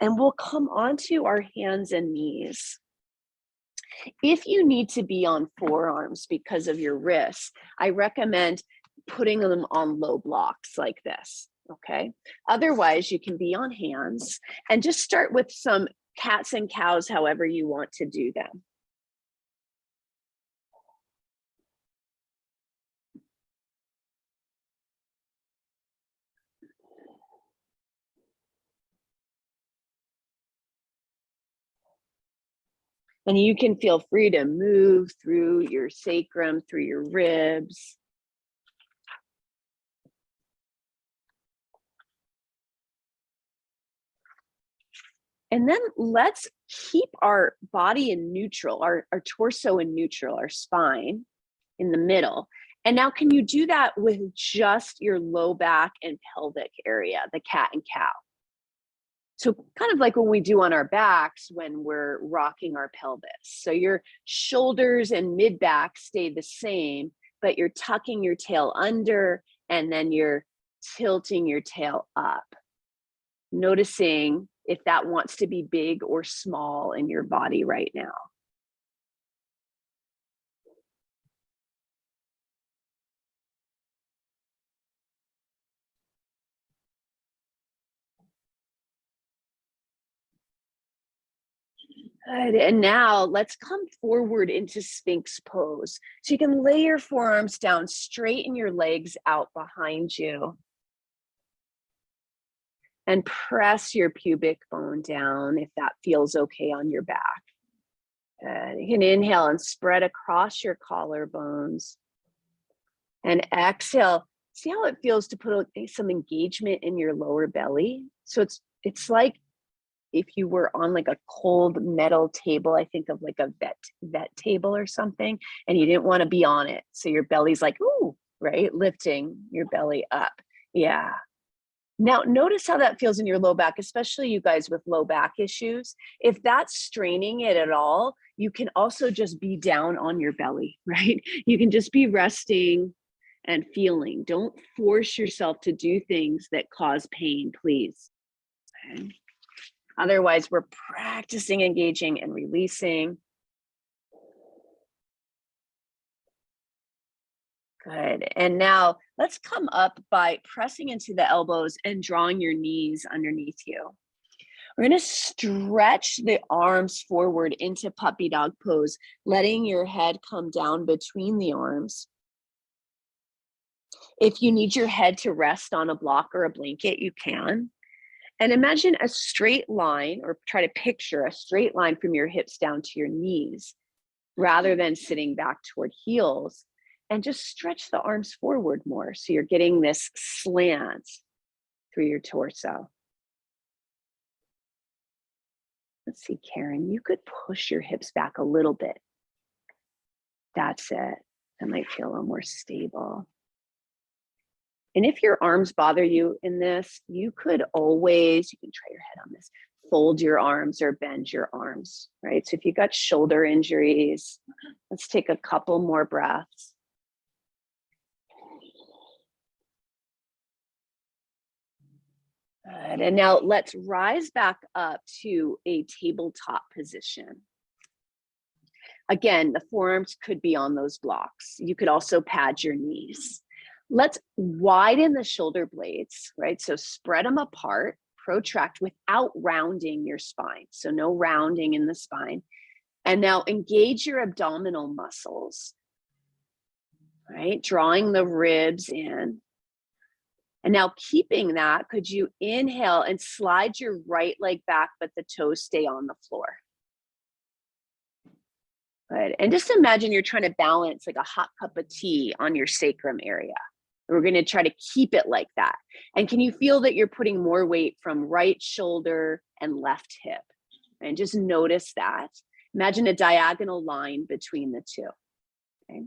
And we'll come onto our hands and knees. If you need to be on forearms because of your wrists, I recommend putting them on low blocks like this, okay? Otherwise, you can be on hands and just start with some cats and cows, however you want to do them. And you can feel free to move through your sacrum, through your ribs. And then let's keep our body in neutral, our torso in neutral, our spine in the middle. And now can you do that with just your low back and pelvic area, the cat and cow? So kind of like when we do on our backs when we're rocking our pelvis. So your shoulders and mid back stay the same, but you're tucking your tail under and then you're tilting your tail up. Noticing if that wants to be big or small in your body right now. Good. And now let's come forward into Sphinx pose. So you can lay your forearms down, straighten your legs out behind you. And press your pubic bone down if that feels okay on your back. Good. You can inhale and spread across your collarbones. And exhale. See how it feels to put some engagement in your lower belly? So it's like if you were on like a cold metal table, I think of like a vet table or something, and you didn't want to be on it. So your belly's like, ooh, right? Lifting your belly up. Yeah. Now, notice how that feels in your low back, especially you guys with low back issues. If that's straining it at all, you can also just be down on your belly, right? You can just be resting and feeling. Don't force yourself to do things that cause pain, please. Okay. Otherwise, we're practicing engaging and releasing. Good. And now let's come up by pressing into the elbows and drawing your knees underneath you. We're going to stretch the arms forward into puppy dog pose, letting your head come down between the arms. If you need your head to rest on a block or a blanket, you can. And imagine a straight line, or try to picture a straight line from your hips down to your knees, rather than sitting back toward heels. And just stretch the arms forward more. So you're getting this slant through your torso. Let's see, Karen, you could push your hips back a little bit. That's it. That might feel a little more stable. And if your arms bother you in this, you can try your head on this, fold your arms or bend your arms, right? So if you got shoulder injuries, let's take a couple more breaths. Good. And now let's rise back up to a tabletop position. Again, the forearms could be on those blocks. You could also pad your knees. Let's widen the shoulder blades, right? So spread them apart, protract without rounding your spine. So no rounding in the spine. And now engage your abdominal muscles, right? Drawing the ribs in. And now keeping that, could you inhale and slide your right leg back, but the toes stay on the floor? Good. And just imagine you're trying to balance like a hot cup of tea on your sacrum area. We're going to try to keep it like that. And can you feel that you're putting more weight from right shoulder and left hip? And just notice that. Imagine a diagonal line between the two. Okay.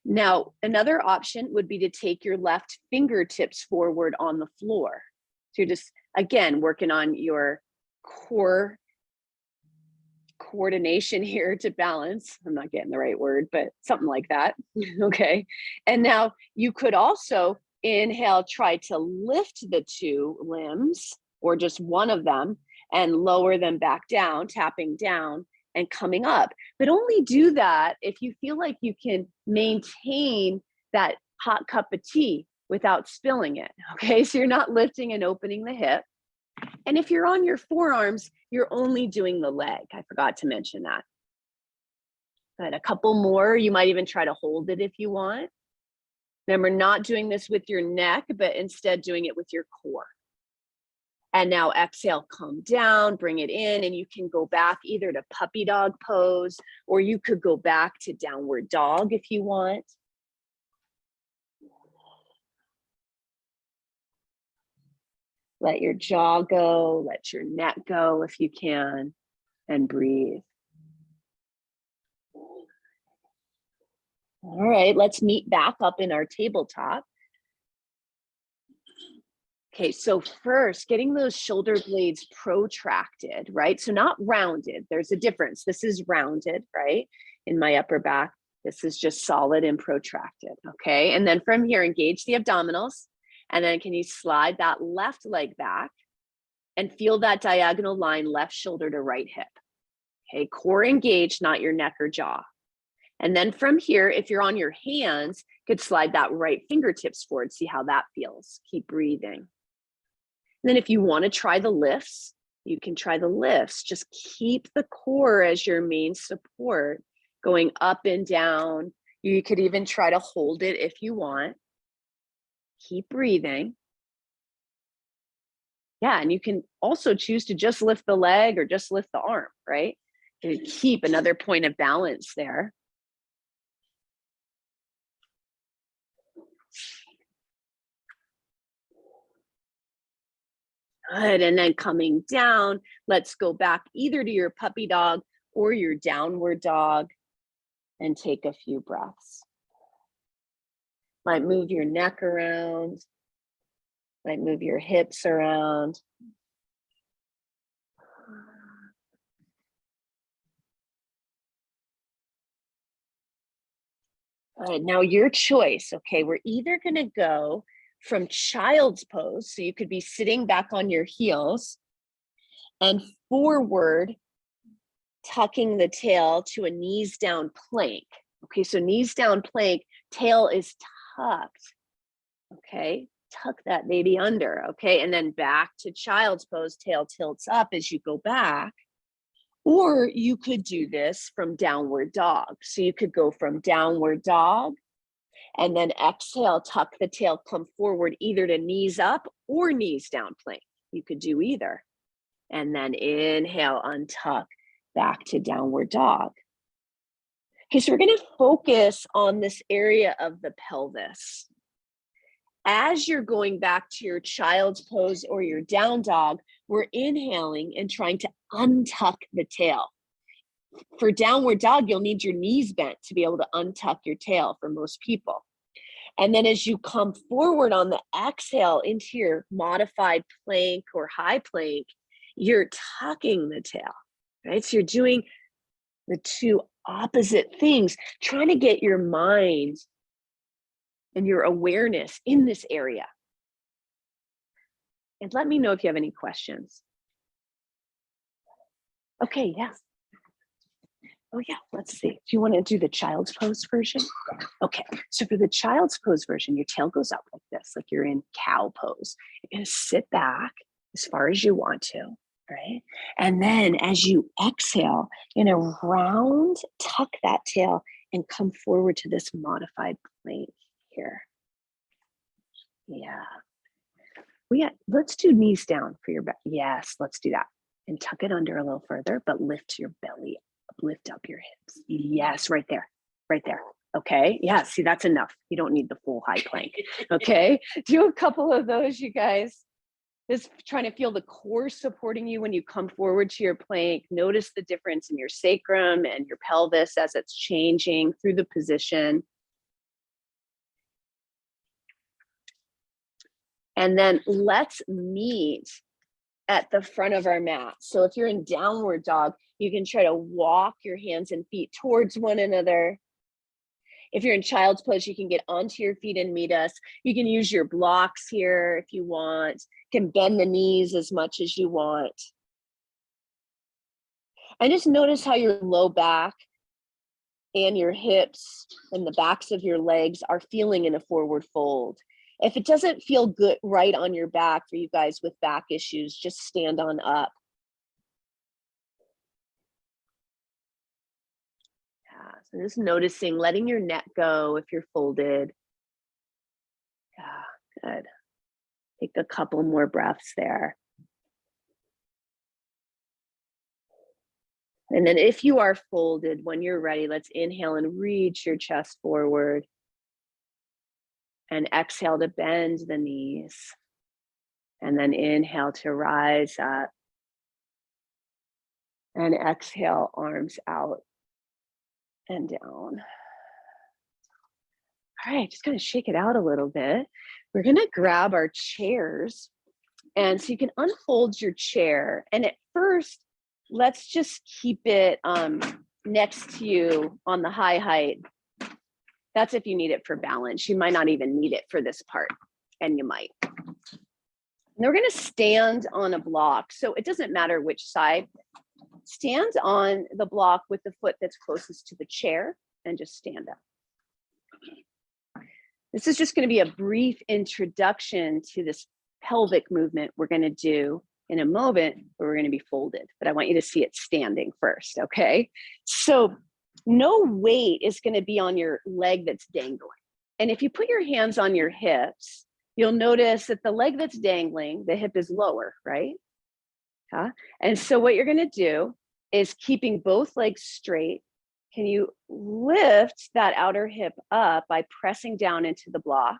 Now, another option would be to take your left fingertips forward on the floor. So you're just, again, working on your core coordination here to balance. I'm not getting the right word, but something like that. Okay. And now you could also inhale, try to lift the two limbs or just one of them, and lower them back down, tapping down and coming up. But only do that if you feel like you can maintain that hot cup of tea without spilling it, okay? So you're not lifting and opening the hip. And if you're on your forearms, you're only doing the leg. I forgot to mention that. But a couple more, you might even try to hold it if you want. Remember, not doing this with your neck, but instead doing it with your core. And now exhale, come down, bring it in, and you can go back either to puppy dog pose, or you could go back to downward dog if you want. Let your jaw go, let your neck go if you can, and breathe. All right, let's meet back up in our tabletop. Okay, so first, getting those shoulder blades protracted, right? So not rounded, there's a difference. This is rounded, right? In my upper back, this is just solid and protracted, okay? And then from here, engage the abdominals. And then can you slide that left leg back and feel that diagonal line, left shoulder to right hip. Okay, core engaged, not your neck or jaw. And then from here, if you're on your hands, you could slide that right fingertips forward, see how that feels. Keep breathing. And then if you want to try the lifts, you can try the lifts. Just keep the core as your main support, going up and down. You could even try to hold it if you want. Keep breathing. Yeah, and you can also choose to just lift the leg or just lift the arm, right? To keep another point of balance there. Good, and then coming down, let's go back either to your puppy dog or your downward dog and take a few breaths. Might move your neck around, might move your hips around. Good, now your choice, okay? We're either gonna go from child's pose, so you could be sitting back on your heels and forward, tucking the tail to a knees down plank. Okay, so knees down plank, tail is tucked. Okay, tuck that baby under. Okay, and then back to child's pose, tail tilts up as you go back. Or you could do this from downward dog. So you could go from downward dog and then exhale, tuck the tail, come forward either to knees up or knees down plank. You could do either. And then inhale, untuck, back to downward dog. Okay, so we're going to focus on this area of the pelvis. As you're going back to your child's pose or your down dog, we're inhaling and trying to untuck the tail. For downward dog, you'll need your knees bent to be able to untuck your tail for most people. And then as you come forward on the exhale into your modified plank or high plank, you're tucking the tail, right? So you're doing the two opposite things, trying to get your mind and your awareness in this area. And let me know if you have any questions. Okay, yes. Oh yeah, let's see. Do you want to do the child's pose version? Okay, so for the child's pose version, your tail goes up like this, like you're in cow pose. You're gonna sit back as far as you want to, right? And then as you exhale, you're gonna round, tuck that tail and come forward to this modified plank here. Yeah. Let's do knees down for your back. Yes, let's do that. And tuck it under a little further, but lift your belly up, lift up your hips. Yes, right there, right there. Okay, yeah, see, that's enough. You don't need the full high plank. Okay, do a couple of those, you guys. Just trying to feel the core supporting you when you come forward to your plank. Notice the difference in your sacrum and your pelvis as it's changing through the position. And then let's meet at the front of our mat. So if you're in downward dog, you can try to walk your hands and feet towards one another. If you're in child's pose, you can get onto your feet and meet us. You can use your blocks here if you want. You can bend the knees as much as you want. And just notice how your low back and your hips and the backs of your legs are feeling in a forward fold. If it doesn't feel good right on your back for you guys with back issues, just stand on up. Yeah, so just noticing, letting your neck go if you're folded. Yeah, good. Take a couple more breaths there. And then if you are folded, when you're ready, let's inhale and reach your chest forward. And exhale to bend the knees. And then inhale to rise up. And exhale, arms out and down. All right, just kind of shake it out a little bit. We're gonna grab our chairs. And so you can unfold your chair. And at first, let's just keep it next to you on the high height. That's if you need it for balance. You might not even need it for this part, and you might. And we're gonna stand on a block. So it doesn't matter which side. Stand on the block with the foot that's closest to the chair and just stand up. This is just gonna be a brief introduction to this pelvic movement we're gonna do in a moment where we're gonna be folded, but I want you to see it standing first, okay? So no weight is gonna be on your leg that's dangling. And if you put your hands on your hips, you'll notice that the leg that's dangling, the hip is lower, right? And so what you're gonna do is keeping both legs straight. Can you lift that outer hip up by pressing down into the block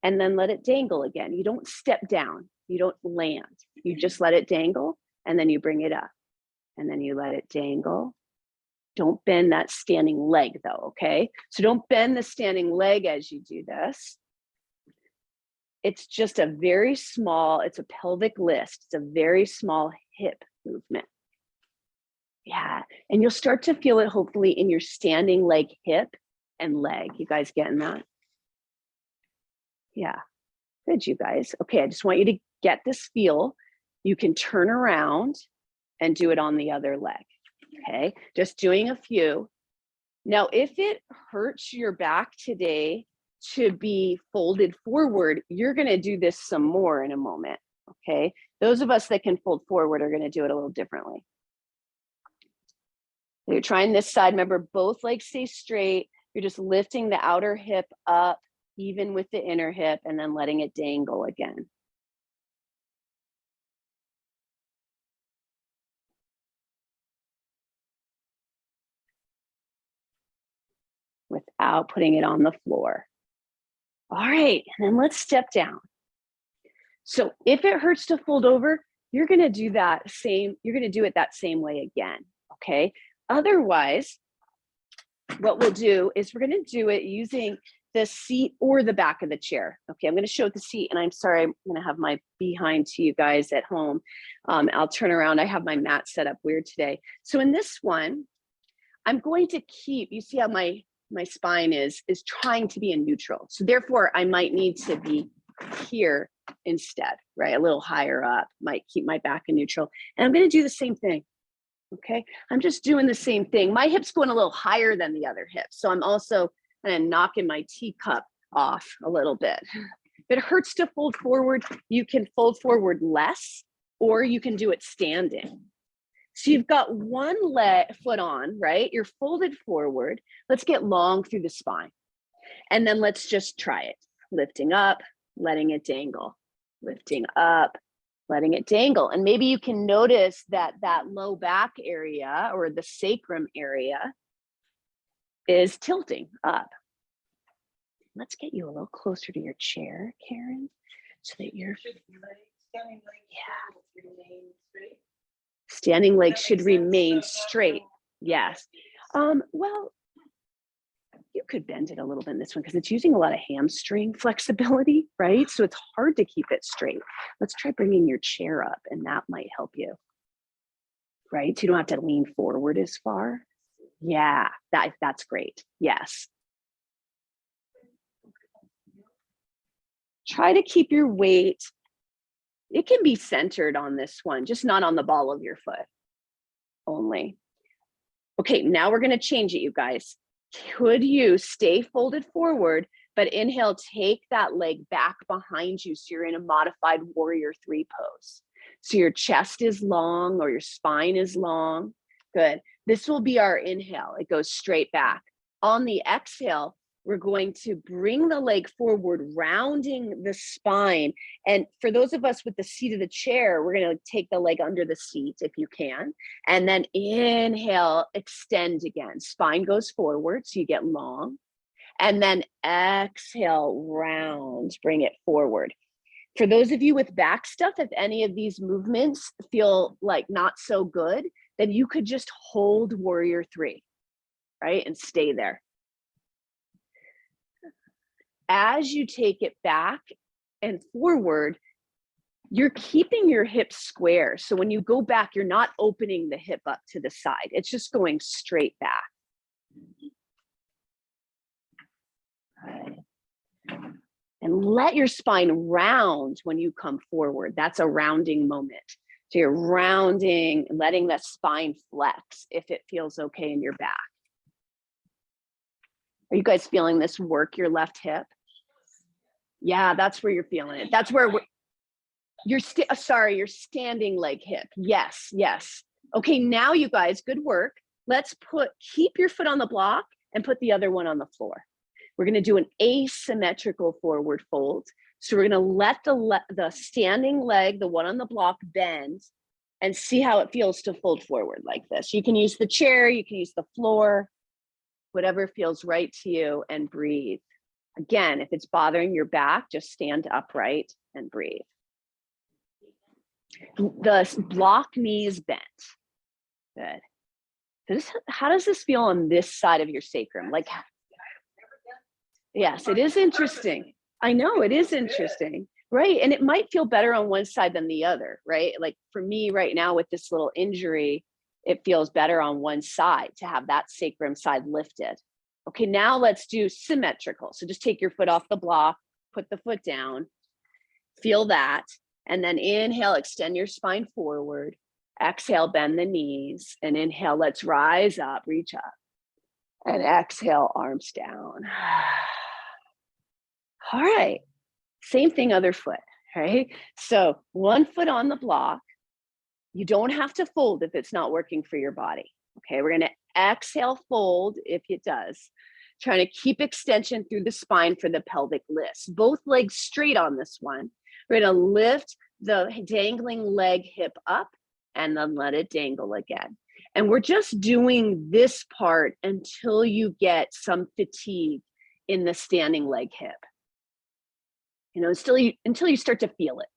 and then let it dangle again? You don't step down, you don't land. You just let it dangle and then you bring it up and then you let it dangle. Don't bend that standing leg though, okay? So don't bend the standing leg as you do this. It's just a very small, it's a pelvic lift. It's a very small hip movement. Yeah, and you'll start to feel it hopefully in your standing leg, hip and leg. You guys getting that? Yeah, good, you guys. Okay, I just want you to get this feel. You can turn around and do it on the other leg, okay? Just doing a few. Now, if it hurts your back today to be folded forward, you're gonna do this some more in a moment, okay? Those of us that can fold forward are gonna do it a little differently. You're trying this side, remember both legs stay straight. You're just lifting the outer hip up, even with the inner hip, and then letting it dangle again. Without putting it on the floor. All right, and then let's step down. So if it hurts to fold over, you're gonna do that same, you're gonna do it that same way again, okay? Otherwise, what we'll do is we're gonna do it using the seat or the back of the chair. Okay, I'm gonna show the seat, and I'm sorry, I'm gonna have my behind to you guys at home. I'll turn around, I have my mat set up weird today. So in this one, I'm going to keep, you see how my spine is trying to be in neutral. So therefore I might need to be here instead, right? A little higher up, might keep my back in neutral. And I'm gonna do the same thing. Okay, I'm just doing the same thing. My hip's going a little higher than the other hip. So I'm also kind of knocking my teacup off a little bit. If it hurts to fold forward, you can fold forward less, or you can do it standing. So you've got one foot on, right? You're folded forward. Let's get long through the spine. And then let's just try it. Lifting up, letting it dangle. Lifting up, letting it dangle. And maybe you can notice that that low back area or the sacrum area is tilting up. Let's get you a little closer to your chair, Karen, so that you're, standing legs should remain straight. Yes. Well, you could bend it a little bit in this one because it's using a lot of hamstring flexibility, right? So it's hard to keep it straight. Let's try bringing your chair up, and that might help you, right? So you don't have to lean forward as far. Yeah, that's great. Yes. Try to keep your weight. It can be centered on this one, just not on the ball of your foot only. Okay, now we're gonna change it, you guys. Could you stay folded forward, but inhale, take that leg back behind you so you're in a modified warrior 3 pose. So your chest is long or your spine is long. Good. This will be our inhale. It goes straight back. On the exhale, we're going to bring the leg forward, rounding the spine. And for those of us with the seat of the chair, we're going to take the leg under the seat if you can. And then inhale, extend again. Spine goes forward, so you get long. And then exhale, round, bring it forward. For those of you with back stuff, if any of these movements feel like not so good, then you could just hold warrior 3, right? And stay there. As you take it back and forward, you're keeping your hips square. So when you go back, you're not opening the hip up to the side. It's just going straight back. And let your spine round when you come forward. That's a rounding moment. So you're rounding, letting the spine flex if it feels okay in your back. Are you guys feeling this work your left hip? Yeah, that's where you're feeling it. That's where you're standing leg hip. Yes, yes. Okay, now you guys, good work. Let's keep your foot on the block and put the other one on the floor. We're going to do an asymmetrical forward fold. So we're going to let the standing leg, the one on the block, bend and see how it feels to fold forward like this. You can use the chair, you can use the floor, whatever feels right to you, and breathe. Again, if it's bothering your back, just stand upright and breathe. The block knees bent. Good. How does this feel on this side of your sacrum? Like, yes, it is interesting. I know it is interesting, right? And it might feel better on one side than the other, right? Like for me right now with this little injury, it feels better on one side to have that sacrum side lifted. Okay, now let's do symmetrical. So just take your foot off the block, put the foot down, feel that, and then inhale, extend your spine forward. Exhale, bend the knees, and inhale, let's rise up, reach up. And exhale, arms down. All right, same thing, other foot, right? So one foot on the block. You don't have to fold if it's not working for your body. Okay, we're gonna exhale, fold if it does. Trying to keep extension through the spine for the pelvic lifts. Both legs straight on this one. We're gonna lift the dangling leg hip up and then let it dangle again. And we're just doing this part until you get some fatigue in the standing leg hip. You know, until you start to feel it.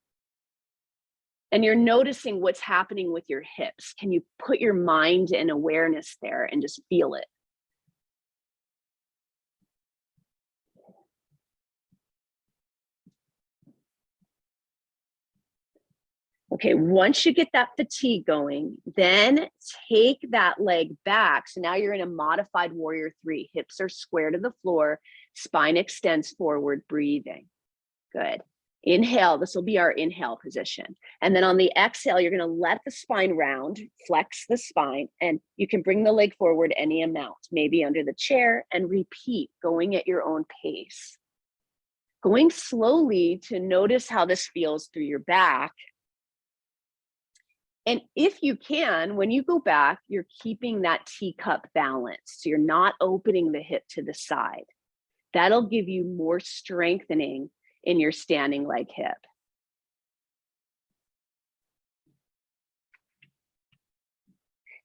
And you're noticing what's happening with your hips. Can you put your mind and awareness there and just feel it? Okay, once you get that fatigue going, then take that leg back. So now you're in a modified warrior 3. Hips are square to the floor, spine extends forward, breathing. Good. Inhale, this will be our inhale position. And then on the exhale, you're gonna let the spine round, flex the spine, and you can bring the leg forward any amount, maybe under the chair, and repeat, going at your own pace. Going slowly to notice how this feels through your back. And if you can, when you go back, you're keeping that teacup balance. So you're not opening the hip to the side. That'll give you more strengthening in your standing leg hip.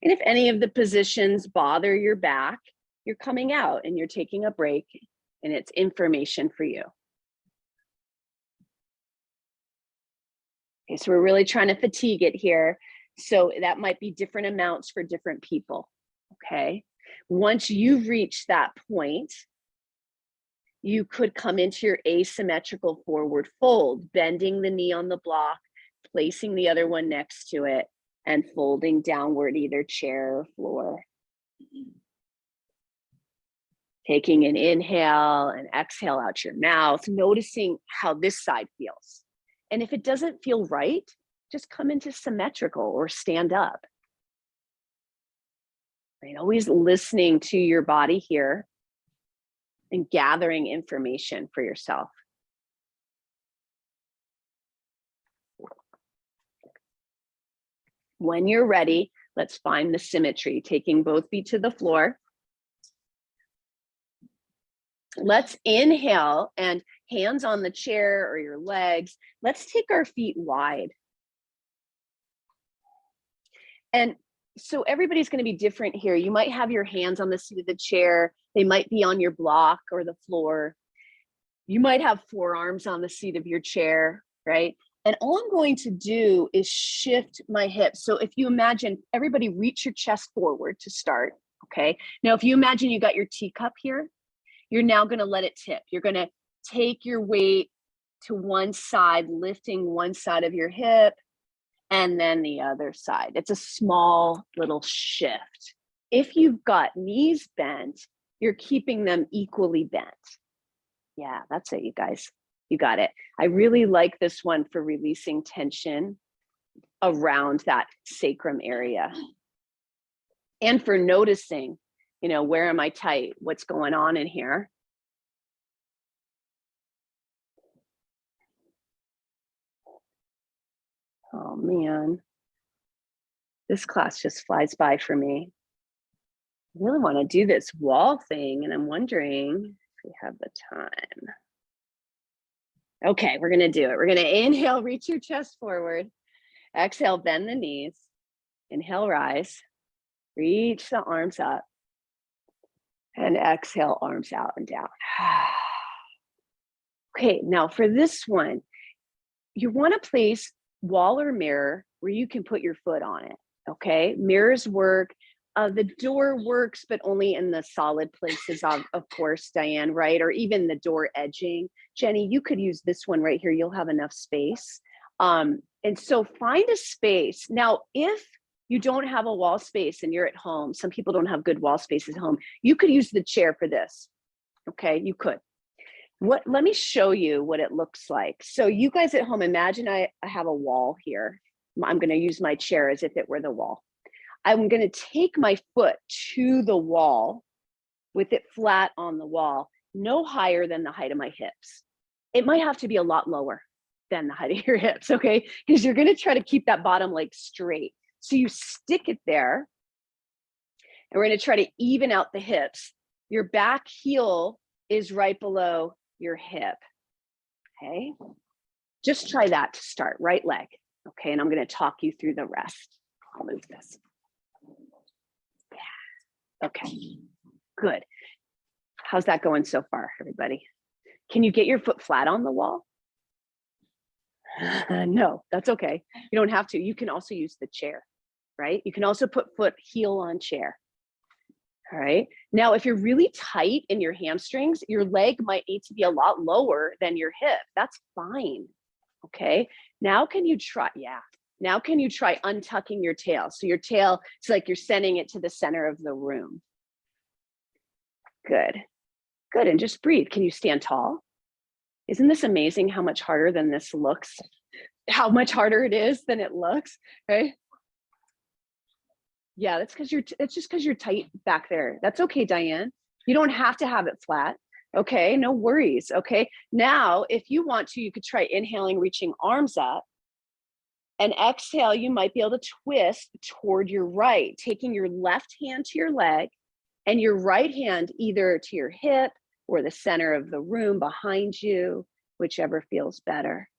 And if any of the positions bother your back, you're coming out and you're taking a break, and it's information for you. Okay, so we're really trying to fatigue it here. So that might be different amounts for different people, okay? Once you've reached that point, you could come into your asymmetrical forward fold, bending the knee on the block, placing the other one next to it, and folding downward, either chair or floor. Taking an inhale and exhale out your mouth, noticing how this side feels. And if it doesn't feel right, just come into symmetrical or stand up. right? Always listening to your body here and gathering information for yourself. When you're ready, let's find the symmetry, taking both feet to the floor. Let's inhale and hands on the chair or your legs. Let's take our feet wide. And so everybody's going to be different here. You might have your hands on the seat of the chair. They might be on your block or the floor. You might have forearms on the seat of your chair, right? And all I'm going to do is shift my hips. So if you imagine, everybody reach your chest forward to start, okay? Now, if you imagine you got your teacup here, you're now going to let it tip. You're going to take your weight to one side, lifting one side of your hip, and then the other side. It's a small little shift. If you've got knees bent, you're keeping them equally bent. Yeah, that's it, you guys. You got it. I really like this one for releasing tension around that sacrum area. And for noticing, you know, where am I tight? What's going on in here? Oh man, this class just flies by for me. I really want to do this wall thing, and I'm wondering if we have the time. Okay, we're gonna do it. We're gonna inhale, reach your chest forward. Exhale, bend the knees. Inhale, rise. Reach the arms up. And exhale, arms out and down. Okay, now for this one, you want to place wall or mirror where you can put your foot on it, okay? Mirrors work. The door works, but only in the solid places, of course, Diane, right? Or even the door edging. Jenny, you could use this one right here. You'll have enough space. And so find a space. Now, if you don't have a wall space and you're at home, some people don't have good wall spaces at home, you could use the chair for this, okay? You could. Let me show you what it looks like. So you guys at home, imagine I have a wall here. I'm gonna use my chair as if it were the wall. I'm gonna take my foot to the wall with it flat on the wall, no higher than the height of my hips. It might have to be a lot lower than the height of your hips, okay? Because you're gonna try to keep that bottom leg straight. So you stick it there, and we're gonna try to even out the hips. Your back heel is right below your hip, okay? Just try that to start, right leg, okay? And I'm gonna talk you through the rest. I'll move this. Yeah, okay, good. How's that going so far, everybody? Can you get your foot flat on the wall? No, that's okay. You don't have to. You can also use the chair, right? You can also put foot heel on chair. All right. Now, if you're really tight in your hamstrings, your leg might need to be a lot lower than your hip. That's fine. Okay. Now, can you try? Yeah. Now, can you try untucking your tail? So your tail, it's like you're sending it to the center of the room. Good. Good. And just breathe. Can you stand tall? Isn't this amazing how much harder than this looks? How much harder it is than it looks, right? Yeah, that's because it's just because you're tight back there. That's okay, Diane. You don't have to have it flat. Okay, no worries. Okay, now if you want to, you could try inhaling, reaching arms up, and exhale, you might be able to twist toward your right, taking your left hand to your leg and your right hand either to your hip or the center of the room behind you, whichever feels better.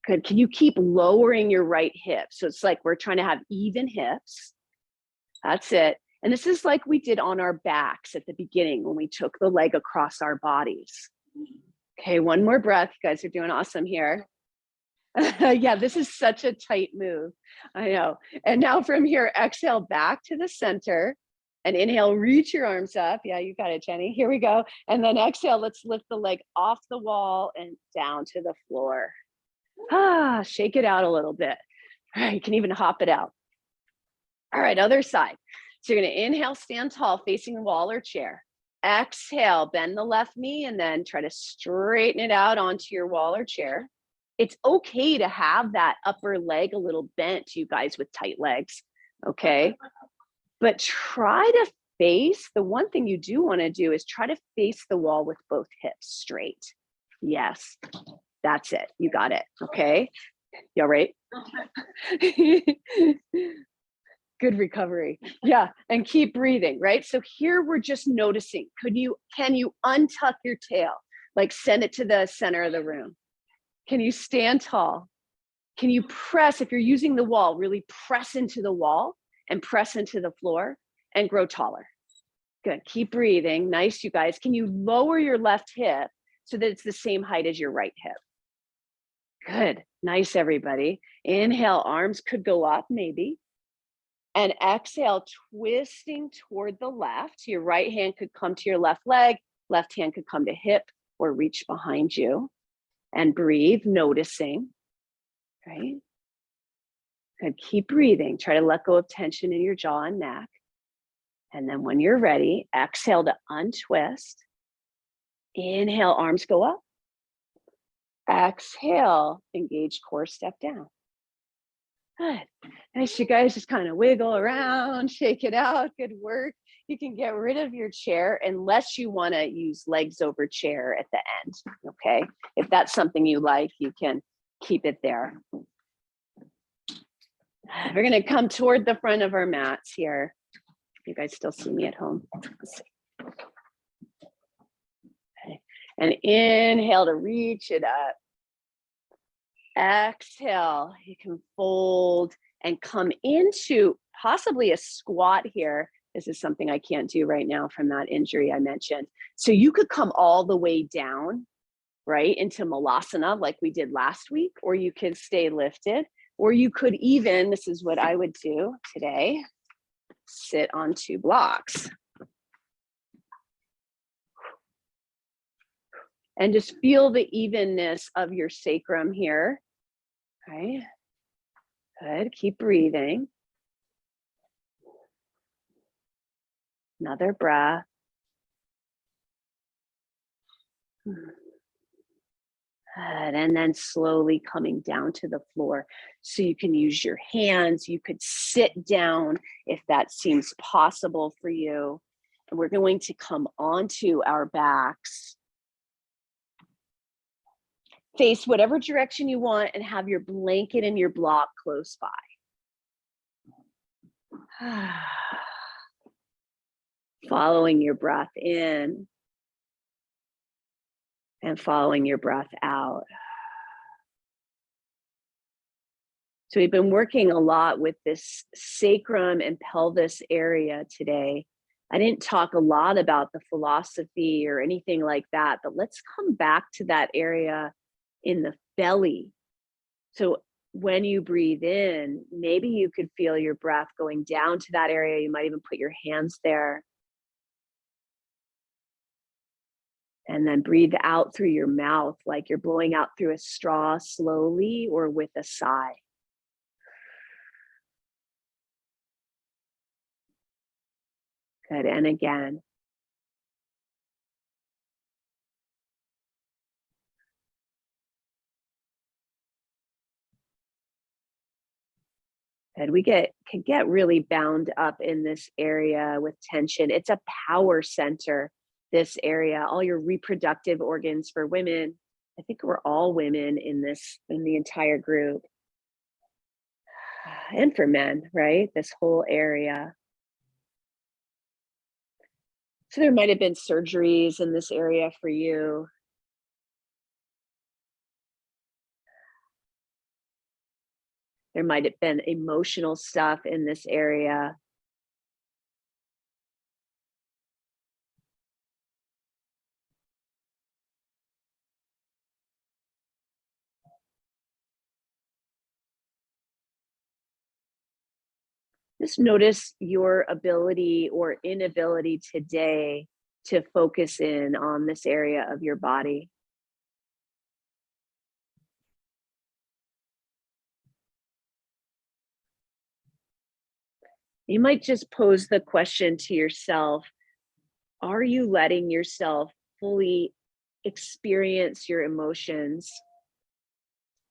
Good. Can you keep lowering your right hip? So it's like we're trying to have even hips. That's it. And this is like we did on our backs at the beginning when we took the leg across our bodies. Okay, one more breath. You guys are doing awesome here. Yeah, this is such a tight move. I know. And now from here, exhale back to the center and inhale, reach your arms up. Yeah, you got it, Jenny. Here we go. And then exhale, let's lift the leg off the wall and down to the floor. Shake it out a little bit. All right, you can even hop it out. All right, other side. So you're gonna inhale, stand tall, facing the wall or chair. Exhale, bend the left knee and then try to straighten it out onto your wall or chair. It's okay to have that upper leg a little bent, you guys with tight legs, okay? But try to face, the one thing you do want to do is try to face the wall with both hips straight. Yes, that's it. You got it. Okay. You all right? Good recovery. Yeah. And keep breathing, right? So here we're just noticing, can you untuck your tail? Like send it to the center of the room. Can you stand tall? Can you press, if you're using the wall, really press into the wall and press into the floor and grow taller? Good. Keep breathing. Nice, you guys. Can you lower your left hip so that it's the same height as your right hip? Good. Nice, everybody. Inhale, arms could go up maybe. And exhale, twisting toward the left. Your right hand could come to your left leg. Left hand could come to hip or reach behind you. And breathe, noticing. Right? Good. Keep breathing. Try to let go of tension in your jaw and neck. And then when you're ready, exhale to untwist. Inhale, arms go up. Exhale, engage core, step down. Good. Nice, you guys just kind of wiggle around, shake it out. Good work. You can get rid of your chair unless you want to use legs over chair at the end. Okay. If that's something you like, you can keep it there. We're going to come toward the front of our mats here. You guys still see me at home? Let's see. Okay. And inhale to reach it up. Exhale, you can fold and come into possibly a squat here. This is something I can't do right now from that injury I mentioned. So you could come all the way down, right, into Malasana like we did last week, or you could stay lifted, or you could even, this is what I would do today, sit on 2 blocks. And just feel the evenness of your sacrum here. Okay. Good. Keep breathing. Another breath. Good. And then slowly coming down to the floor. So you can use your hands. You could sit down if that seems possible for you. And we're going to come onto our backs. Face whatever direction you want and have your blanket and your block close by. Following your breath in and following your breath out. So we've been working a lot with this sacrum and pelvis area today. I didn't talk a lot about the philosophy or anything like that, but let's come back to that area in the belly. So when you breathe in, maybe you could feel your breath going down to that area. You might even put your hands there. And then breathe out through your mouth, like you're blowing out through a straw slowly or with a sigh. Good, and again. And we can get really bound up in this area with tension. It's a power center, this area. All your reproductive organs for women. I think we're all women in the entire group. And for men, right? This whole area. So there might have been surgeries in this area for you. There might have been emotional stuff in this area. Just notice your ability or inability today to focus in on this area of your body. You might just pose the question to yourself, are you letting yourself fully experience your emotions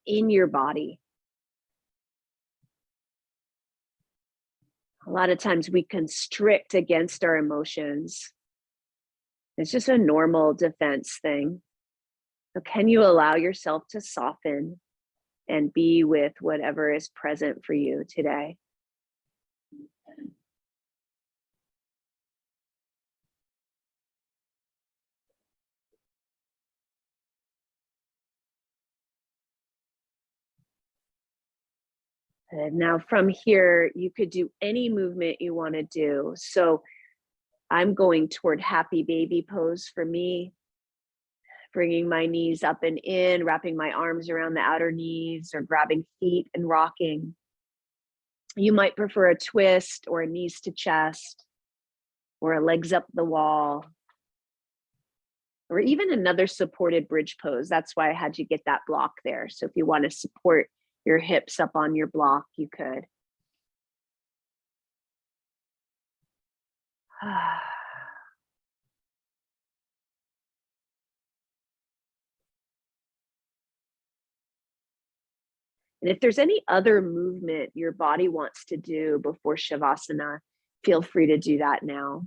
in your body? A lot of times we constrict against our emotions. It's just a normal defense thing. So can you allow yourself to soften and be with whatever is present for you today? And now from here, you could do any movement you want to do. So I'm going toward happy baby pose for me, bringing my knees up and in, wrapping my arms around the outer knees or grabbing feet and rocking. You might prefer a twist or a knees to chest or a legs up the wall or even another supported bridge pose. That's why I had you get that block there. So if you want to support your hips up on your block, you could. And if there's any other movement your body wants to do before Shavasana, feel free to do that now.